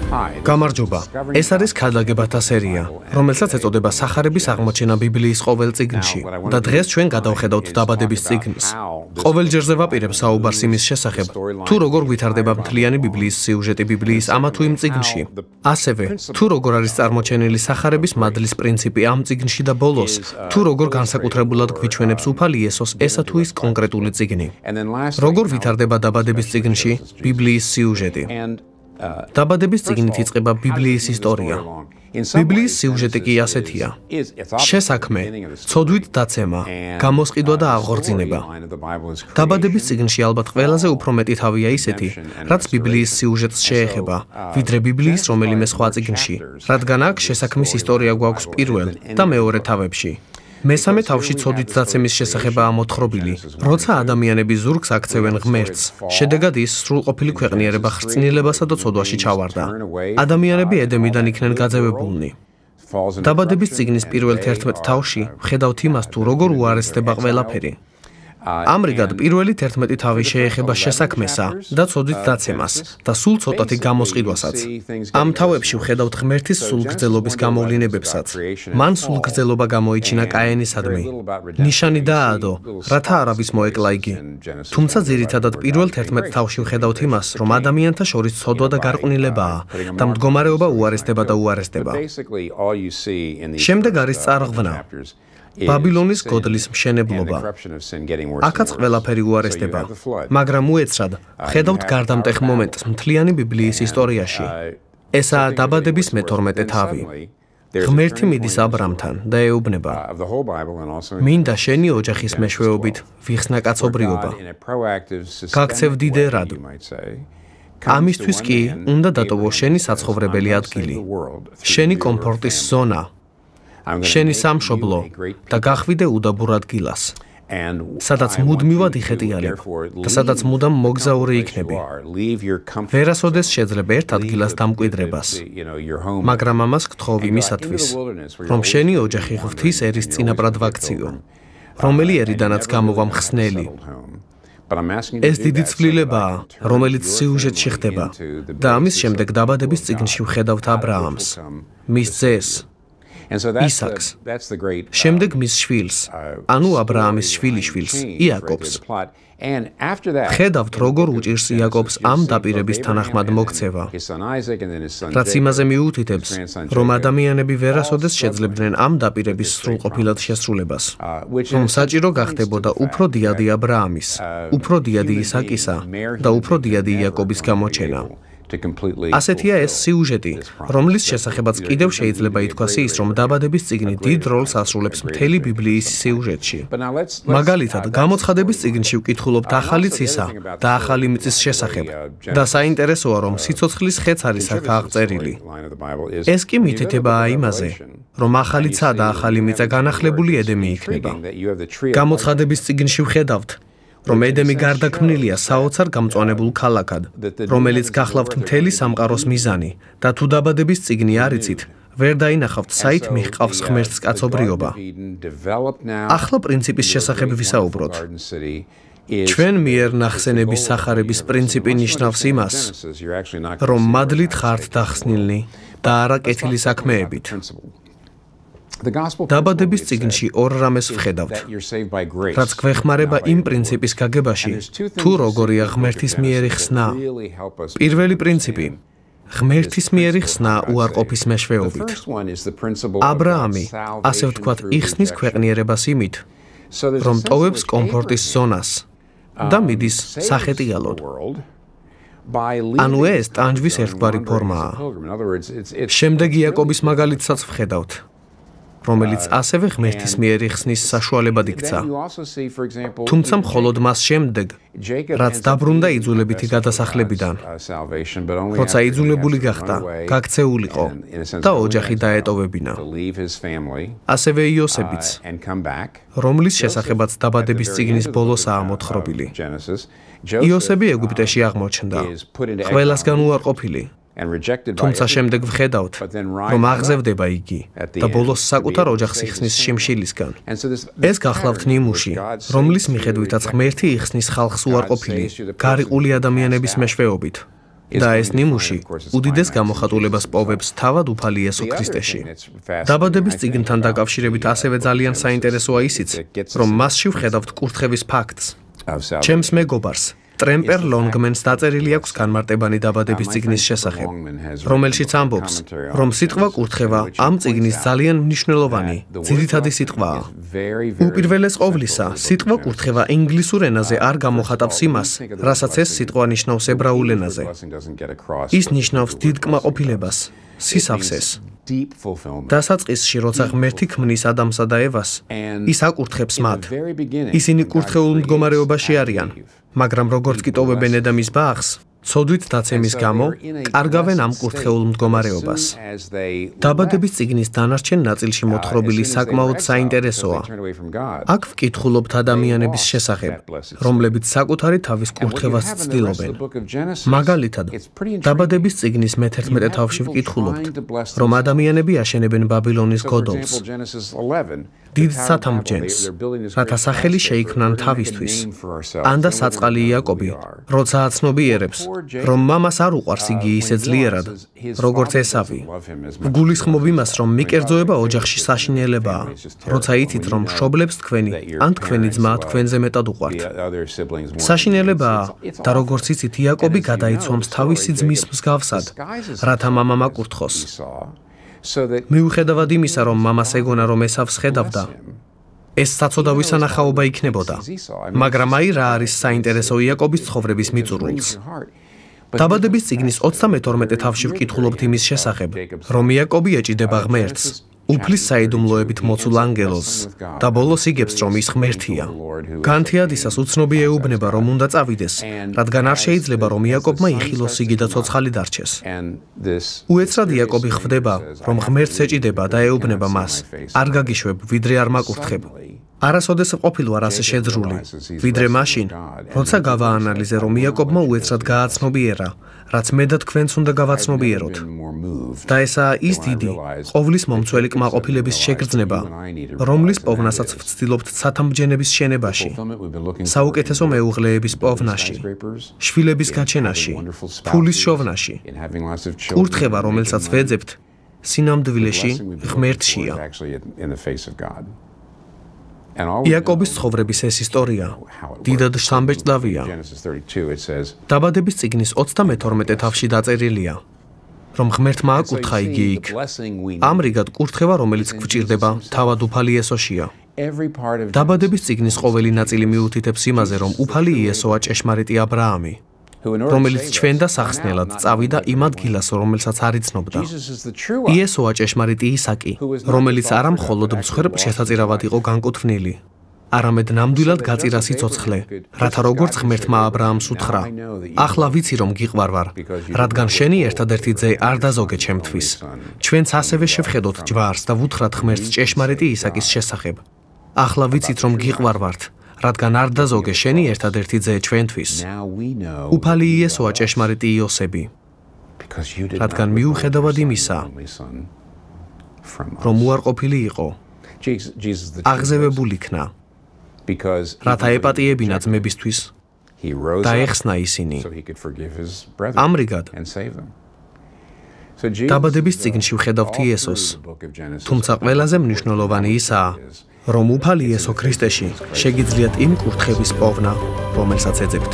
გამარჯობა. ეს არის ქადაგებათა სერია, რომელსაც ეწოდება სახარების აღმოჩენა ბიბლიის ყოველ წიგნში და დღეს ჩვენ გადავხედავთ დაბადების წიგნს. ყოველ ჯერზე ვაპირებ საუბარს იმის შესახებ, თუ როგორ ვითარდება მთლიანი ბიბლიის სიუჟეტი ბიბლიის ამა თუ იმ წიგნში. ასევე, თუ როგორ არის წარმოჩენილი სახარების მადლის პრინციპი ამ წიგნში და ბოლოს, თუ როგორ განსაკუთრებულად გვიჩვენებს უფალი იესოს ესა თუ ის კონკრეტული წიგნი. როგორ ვითარდება დაბადების წიგნში ბიბლიის სიუჟეტი. დაბადების წიგნით იწყება ბიბლიის ისტორია. ბიბლიის სიუჟეტი კი ასეთია: შესაქმე, ცოდვით დაცემა, გამოსყიდვა და აღორძინება. დაბადების წიგნში ალბათ ყველაზე უფრო მეტი თავია ისეთი, რაც ბიბლიის სიუჟეტს შეეხება, ვიდრე ბიბლიის რომელიმე სხვა წიგნში, რადგან აქ შესაქმის ისტორია გვაქვს პირველ და მეორე თავებში. მესამე თავში ცოდვით დაცემის შესახებაა მოთხრობილი, როცა ადამიანები ზურგს აქცევენ ღმერთს. შედეგად ის სრულყოფილი ქვეყნიერება ხრწნილებასა და ცოდვაში ჩავარდა. ადამიანები ედემიდან იქნენ გაძევებულნი. დაბადების წიგნის პირველ 11 თავში ვხედავთ იმას, თუ როგორ უარესდება ყველაფერი. ამრიგად, პირველი 11 თავი შეეხება შესაქმესა და ცოდვით დაცემას და სულ ცოტათი გამოსყიდვასაც. ამ თავებში ვხედავთ ღმერთის სულგრძელობის გამოვლინებებსაც. მან სულგრძელობა გამოიჩინა კაენისადმი. ნიშანი დაადო, რათა არავის მოეკლა იგი. თუმცა ძირითადად პირველ 11 თავში ვხედავთ იმას, რომ ადამიანთა შორის ცოდვა და გარყვნილებაა და მდგომარეობა უარესდება და უარესდება. შემდეგ არის წარღვნა. ბაბილონის გოდლის მშენებლობა. აქაც ყველაფერი უარესდება, მაგრამ უეცრად ვხედავთ გარდამტეხ მომენტს მთლიანი ბიბლიის ისტორიაში. ესაა დაბადების მე-12 თავი. ღმერთი მიდის აბრამთან და ეუბნება: მინდა შენი ოჯახის მეშვეობით ვიხსნა კაცობრიობა. გაქცევ დიდერად. ამისთვის კი უნდა დატოვო შენი საცხოვრებელი ადგილი, შენი კომფორტის ზონა, შენი სამშობლო და გახვიდე უდაბურ ადგილას, სადაც მუდმივად იხეტიალებ და სადაც მუდამ მოგზაური იქნები. ვერასოდეს შეძლებ ერთ ადგილას დამკვიდრებას, მაგრამ ამას გთხოვ იმისათვის, რომ შენი ოჯახი ღვთის ერის წინაპრად ვაქციო, რომელი ერიდანაც გამოვა მხსნელი. ეს დიდი ცვლილებაა, რომელიც სიუჟეტში ხდება და ამის შემდეგ დაბადების წიგნში ვხედავთ აბრაამს, მის ძეს, ისაკს, შემდეგ მის შვილს, ანუ აბრაამის შვილიშვილს, იაკობს. ხედავთ, როგორ უჭირს იაკობს ამ დაპირების თანახმად მოქცევა, რაც იმაზე მიუთითებს, რომ ადამიანები ვერასოდეს შეძლებდნენ ამ დაპირების სრულყოფილად შესრულებას, რომ საჭირო გახდებოდა უფრო დიადი აბრაამის, უფრო დიადი ისაკისა და უფრო დიადი იაკობის გამოჩენა. ასეთია ეს სიუჟეტი, რომლის შესახებაც კიდევ შეიძლება ითქვას ის, რომ დაბადების წიგნი დიდ როლს ასრულებს მთელი ბიბლიის სიუჟეტში. მაგალითად, გამოცხადების წიგნში ვკითხულობთ ახალი ცისა და ახალი მიწის შესახებ და საინტერესოა, რომ სიცოცხლის ხეც არის აქ აღწერილი. ეს კი მითითებაა იმაზე, რომ ახალი ცა და ახალი მიწა განახლებული ედემი იქნება. გამოცხადების წიგნში ვხედავთ, რომ ედემი გარდაქმნილია საოცარ გამწვანებულ ქალაქად, რომელიც გახლავთ მთელი სამყაროს მიზანი და თუ დაბადების წიგნი არ იცით, ვერ დაინახავთ საით მიჰყავს ღმერთს კაცობრიობა. ახლა პრინციპის შესახებ ვისაუბროთ. ჩვენ მიერ ნახსენების სახარების პრინციპი ნიშნავს იმას, რომ მადლით ხართ დახსნილნი და არა კეთილი საქმეებით. დაბადების წიგნში ორ რამეს ვხედავთ, რაც გვეხმარება იმ პრინციპის გაგებაში, თუ როგორია ღმერთის მიერი ხსნა. პირველი პრინციპი: ღმერთის მიერი ხსნა უარყოფის მეშვეობით. აბრაამი, ასე ვთქვათ, იხსნის ქვეყნიერებას იმით, რომ ტოვებს კომფორტის ზონას და მიდის სახეტიალოდ. ანუ ეს ტანჯვის ერთგვარი ფორმაა. შემდეგ იაკობის მაგალითსაც ვხედავთ, რომელიც ასევე ღმერთის მიერი ხსნის საშუალებად იქცა. თუმცა მხოლოდ მას შემდეგ, რაც დაბრუნდა იძულებითი გადასახლებიდან, როცა იძულებული გახდა, გაქცეულიყო და ოჯახი დაეტოვებინა. ასევე იოსებიც, რომლის შესახებაც დაბადების წიგნის ბოლოსაა მოთხრობილი. იოსები ეგვიპტეში აღმოჩნდა, ყველასგან უარყოფილი. თუმცა შემდეგ ვხედავთ, რომ აღზევდება იგი და ბოლოს საკუთარ ოჯახს იხსნის შიმშილისგან. ეს გახლავთ ნიმუში, რომლის მიხედვითაც ღმერთი იხსნის ხალხს უარყოფილი, გარიყული ადამიანების მეშვეობით. და ეს ნიმუში უდიდეს გამოხატულებას პოვებს თავად უფალი იესო ქრისტეში. დაბადების წიგნთან დაკავშირებით ასევე ძალიან საინტერესოა ისიც, რომ მასში ვხედავთ კურთხევის ფაქტს. ჩემს მეგობარს ტრემპერ ლონგმენს დაწერილი აქვს განმარტებანი დაბადების წიგნის შესახებ, რომელშიც ამბობს, რომ სიტყვა კურთხევა ამ წიგნის ძალიან მნიშვნელოვანი, ძირითადი სიტყვაა. უპირველეს ყოვლისა, სიტყვა კურთხევა ინგლისურ ენაზე არ გამოხატავს იმას, რასაც ეს სიტყვა ნიშნავს ებრაულ ენაზე. ის ნიშნავს დიდ კმაყოფილებას, სისავსეს. დასაწყისში, როცა ღმერთი ქმნის ადამსა და ევას, ის აკურთხებს მათ. ისინი კურთხეულ მდგომარეობაში არიან, მაგრამ როგორც კი ტოვებენ ედემის ბაღს, ცოდვით დაცემის გამო, კარგავენ ამ კურთხეულ მდგომარეობას. დაბადების წიგნის დანარჩენ ნაწილში მოთხრობილი საკმაოდ საინტერესოა. აქ ვკითხულობთ ადამიანების შესახებ, რომლებიც საკუთარი თავის კურთხევას ცდილობენ. მაგალითად, დაბადების წიგნის მე-11 თავში ვკითხულობთ, რომ ადამიანები აშენებენ ბაბილონის გოდოლს, დიდ სათამბჯენს, რათა სახელი შეიქმნან თავისთვის. ანდა საწყალი იაკობი, როცა აცნობიერებს, რომ მამას არ უყვარს იგი ისე ძლიერად, როგორც ესავი. ვგულისხმობ იმას, რომ მიკერძოება ოჯახში საშინელებაა, როცა იცით, რომ მშობლებს თქვენი, ან თქვენი ძმა თქვენზე მეტად უყვართ. საშინელებაა და როგორც იცით, იაკობი გადაიცვამს თავისი ძმის მსგავსად, რათა მამამ აკურთხოს. მიუხედავად იმისა, რომ მამას ეგონა, რომ ესავს ხედავდა, ეს საცოდავი სანახაობა იქნებოდა, მაგრამ აი რა არის საინტერესო იაკობის ცხოვრების მიწურულს. დაბადების წიგნის 32 თავში ვკითხულობთ იმის შესახებ, რომ იაკობი ეჭიდება ღმერთს, უფლის საიდუმლოებით მოცულ ანგელოზს და ბოლოს იგებს, რომ ის ღმერთია. განთიადისას უცნობი ეუბნება, რომ უნდა წავიდეს, რადგან არ შეიძლება, რომ იაკობმა იხილოს იგი და ცოცხალი დარჩეს. უეცრად იაკობი ხვდება, რომ ღმერთს ეჭიდება და ეუბნება მას, არ გაგიშვებ, ვიდრე არ მაკურთხებ. არასოდეს ყოფილ ვარ ასე შეძრული, ვიდრე მაშინ, როცა გავაანალიზე, რომ იაკობმა უეცრად გააცნობიერა, რაც მე და თქვენც უნდა გავაცნობიეროთ. და ესაა ის დიდი, ყოვლის მომცველი კმაყოფილების შეგრძნება, რომლის პოვნასაც ვცდილობთ სათამბჯენების შენებაში, საუკეთესო მეუღლეების პოვნაში, შვილების გაჩენაში, ფულის შოვნაში. კურთხევა, რომელსაც ვეძებთ, სინამდვილეში ღმერთშია. იაკობის ცხოვრების ეს ისტორია დიდად სამბეჭდავია. დაბადების წიგნის 32 თავში დაწერილია, რომ ღმერთმა აკურთხა იგი იქ. ამრიგად კურთხევა, რომელიც გვჭირდება, თავად უფალი იესოშია. დაბადების წიგნის ყოველი ნაწილი მიუთითებს იმაზე, რომ უფალი იესოა ჭეშმარიტი აბრაამი, რომელიც ჩვენ და სახსნელად წავიდა იმ ადგილას, რომელსაც არ იცნობდა. იესოა ჭეშმარიტი ისაკი, რომელიც არა მხოლოდ მსხვერპლ შესაწირავად იყო განკუთვნილი, არამედ ნამდვილად გაწირა სიცოცხლე, რათა როგორც ღმერთმა აბრაამს უთხრა, ახლა ვიცი, რომ გიყვარ ვარ, რადგან შენი ერთადერთი ძე არ დაზოგე ჩემთვის. ჩვენც ასევე შევხედოთ ჯვარს და ვუთხრათ ღმერთს ჭეშმარიტი ისაკის შესახებ. ახლა ვიცით, რომ გიყვარ ვართ, რადგან არ დაზოგე შენი ერთადერთი ძე ჩვენთვის. უფალი იესოა ჭეშმარიტი იოსები, რადგან მიუხედავად იმისა, რომ უარყოფილი იყო, აღზევებული იქნა, რათა ეპატიებინა ძმებისთვის და ეხსნა ისინი. ამრიგად, დაბადების წიგნში ვხედავთ იესოს, თუმცა ყველაზე მნიშვნელოვანი ისაა, რომ უფალი იესო ქრისტეში შეგიძლიათ იმ კურთხევის პოვნა, რომელსაც ეძებთ.